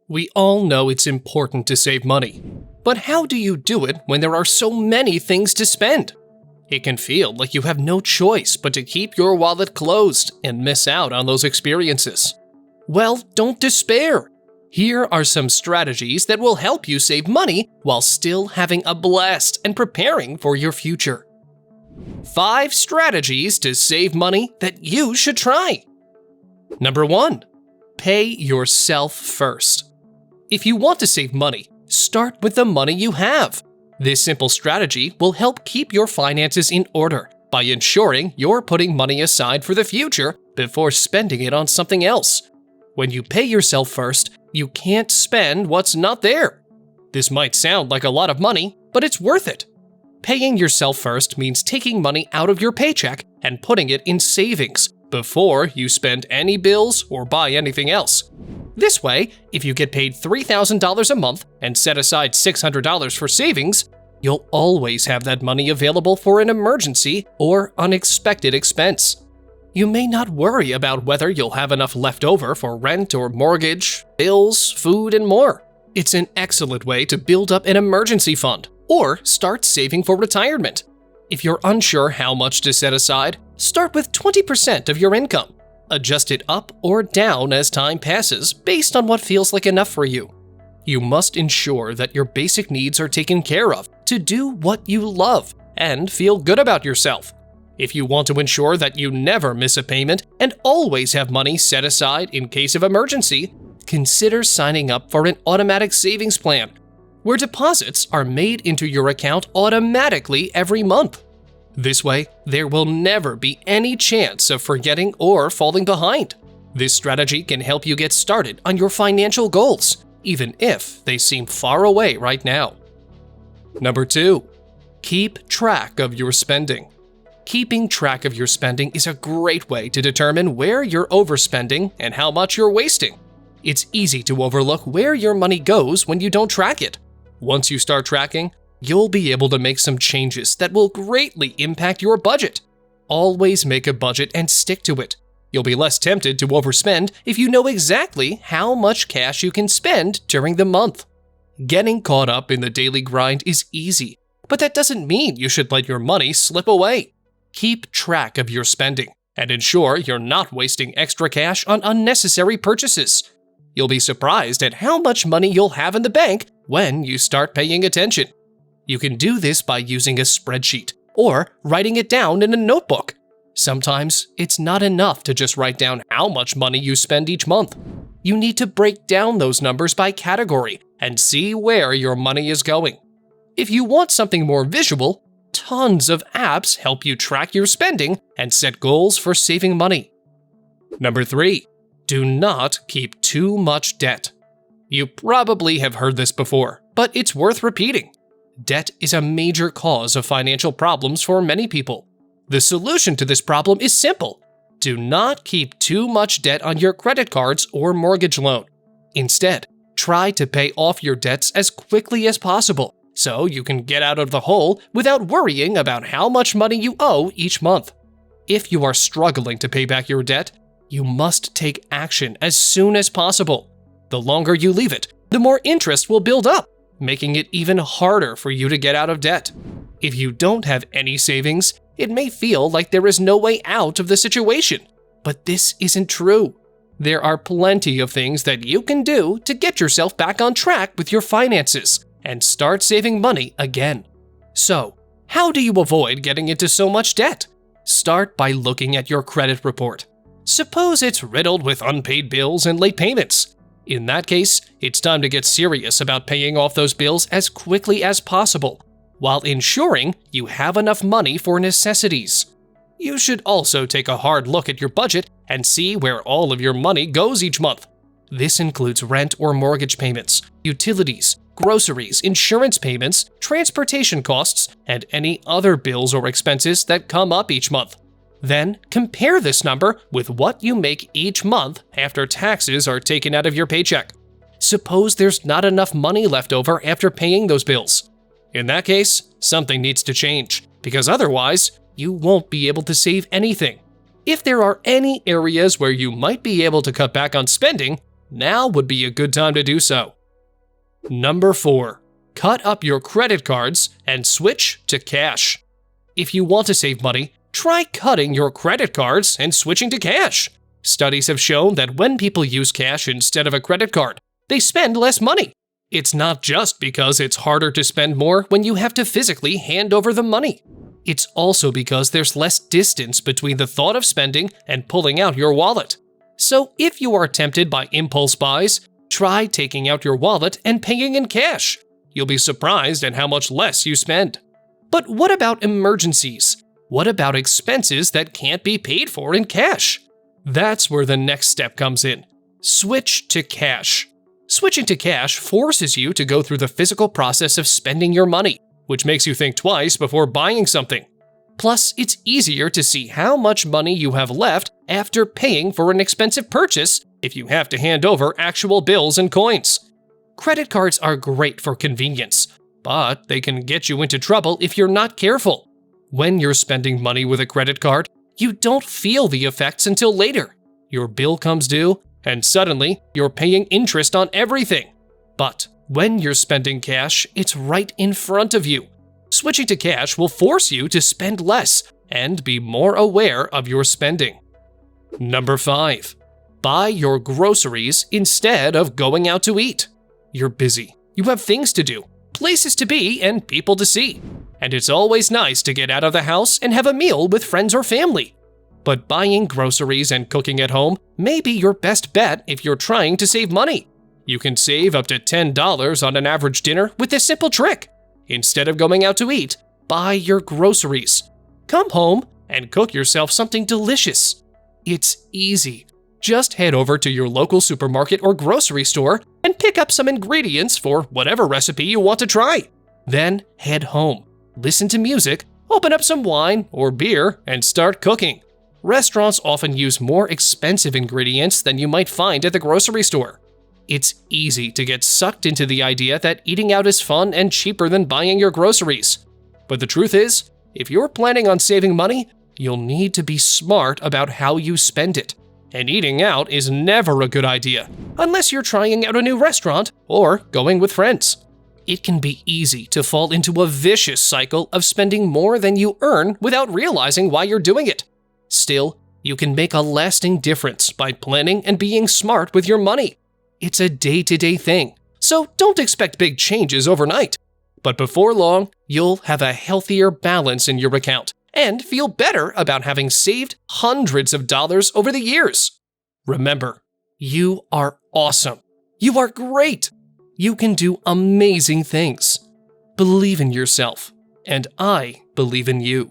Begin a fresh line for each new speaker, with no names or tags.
We all know it's important to save money, but how do you do it when there are so many things to spend? It can feel like you have no choice but to keep your wallet closed and miss out on those experiences. Well, don't despair. Here are some strategies that will help you save money while still having a blast and preparing for your future. 5 strategies to save money that you should try. Number 1. Pay yourself first. If you want to save money, start with the money you have. This simple strategy will help keep your finances in order by ensuring you're putting money aside for the future before spending it on something else. When you pay yourself first, you can't spend what's not there. This might sound like a lot of money, but it's worth it. Paying yourself first means taking money out of your paycheck and putting it in savings before you spend any bills or buy anything else. This way, if you get paid $3,000 a month and set aside $600 for savings, you'll always have that money available for an emergency or unexpected expense. You may not worry about whether you'll have enough left over for rent or mortgage, bills, food, and more. It's an excellent way to build up an emergency fund or start saving for retirement. If you're unsure how much to set aside, start with 20% of your income. Adjust it up or down as time passes based on what feels like enough for you. You must ensure that your basic needs are taken care of to do what you love and feel good about yourself. If you want to ensure that you never miss a payment and always have money set aside in case of emergency, consider signing up for an automatic savings plan, where deposits are made into your account automatically every month. This way, there will never be any chance of forgetting or falling behind. This strategy can help you get started on your financial goals, even if they seem far away right now. Number 2. Keep track of your spending. Keeping track of your spending is a great way to determine where you're overspending and how much you're wasting. It's easy to overlook where your money goes when you don't track it. Once you start tracking, you'll be able to make some changes that will greatly impact your budget. Always make a budget and stick to it. You'll be less tempted to overspend if you know exactly how much cash you can spend during the month. Getting caught up in the daily grind is easy, but that doesn't mean you should let your money slip away. Keep track of your spending and ensure you're not wasting extra cash on unnecessary purchases. You'll be surprised at how much money you'll have in the bank when you start paying attention. You can do this by using a spreadsheet or writing it down in a notebook. Sometimes it's not enough to just write down how much money you spend each month. You need to break down those numbers by category and see where your money is going. If you want something more visual, tons of apps help you track your spending and set goals for saving money. Number 3. Do not keep too much debt. You probably have heard this before, but it's worth repeating. Debt is a major cause of financial problems for many people. The solution to this problem is simple. Do not keep too much debt on your credit cards or mortgage loan. Instead, try to pay off your debts as quickly as possible so you can get out of the hole without worrying about how much money you owe each month. If you are struggling to pay back your debt, you must take action as soon as possible. The longer you leave it, the more interest will build up, making it even harder for you to get out of debt. If you don't have any savings, it may feel like there is no way out of the situation, but this isn't true. There are plenty of things that you can do to get yourself back on track with your finances and start saving money again. So, how do you avoid getting into so much debt? Start by looking at your credit report. Suppose it's riddled with unpaid bills and late payments. In that case, it's time to get serious about paying off those bills as quickly as possible, while ensuring you have enough money for necessities. You should also take a hard look at your budget and see where all of your money goes each month. This includes rent or mortgage payments, utilities, groceries, insurance payments, transportation costs, and any other bills or expenses that come up each month. Then compare this number with what you make each month after taxes are taken out of your paycheck. Suppose there's not enough money left over after paying those bills. In that case, something needs to change, because otherwise, you won't be able to save anything. If there are any areas where you might be able to cut back on spending, Now would be a good time to do so. Number 4. Cut up your credit cards and switch to cash. If you want to save money, try cutting your credit cards and switching to cash. Studies have shown that when people use cash instead of a credit card, they spend less money. It's not just because it's harder to spend more when you have to physically hand over the money. It's also because there's less distance between the thought of spending and pulling out your wallet. So if you are tempted by impulse buys, try taking out your wallet and paying in cash. You'll be surprised at how much less you spend. But what about emergencies? What about expenses that can't be paid for in cash? That's where the next step comes in. Switch to cash. Switching to cash forces you to go through the physical process of spending your money, which makes you think twice before buying something. Plus, it's easier to see how much money you have left after paying for an expensive purchase if you have to hand over actual bills and coins. Credit cards are great for convenience, but they can get you into trouble if you're not careful. When you're spending money with a credit card, you don't feel the effects until later. Your bill comes due, and suddenly you're paying interest on everything. But when you're spending cash, it's right in front of you. Switching to cash will force you to spend less and be more aware of your spending. Number 5. Buy your groceries instead of going out to eat. You're busy. You have things to do, places to be, and people to see. And it's always nice to get out of the house and have a meal with friends or family. But buying groceries and cooking at home may be your best bet if you're trying to save money. You can save up to $10 on an average dinner with this simple trick. Instead of going out to eat, buy your groceries. Come home and cook yourself something delicious. It's easy. Just head over to your local supermarket or grocery store and pick up some ingredients for whatever recipe you want to try. Then head home, listen to music, open up some wine or beer, and start cooking. Restaurants often use more expensive ingredients than you might find at the grocery store. It's easy to get sucked into the idea that eating out is fun and cheaper than buying your groceries. But the truth is, if you're planning on saving money, you'll need to be smart about how you spend it. And eating out is never a good idea, unless you're trying out a new restaurant or going with friends. It can be easy to fall into a vicious cycle of spending more than you earn without realizing why you're doing it. Still, you can make a lasting difference by planning and being smart with your money. It's a day-to-day thing, so don't expect big changes overnight. But before long, you'll have a healthier balance in your account and feel better about having saved hundreds of dollars over the years. Remember, you are awesome. You are great. You can do amazing things. Believe in yourself, and I believe in you.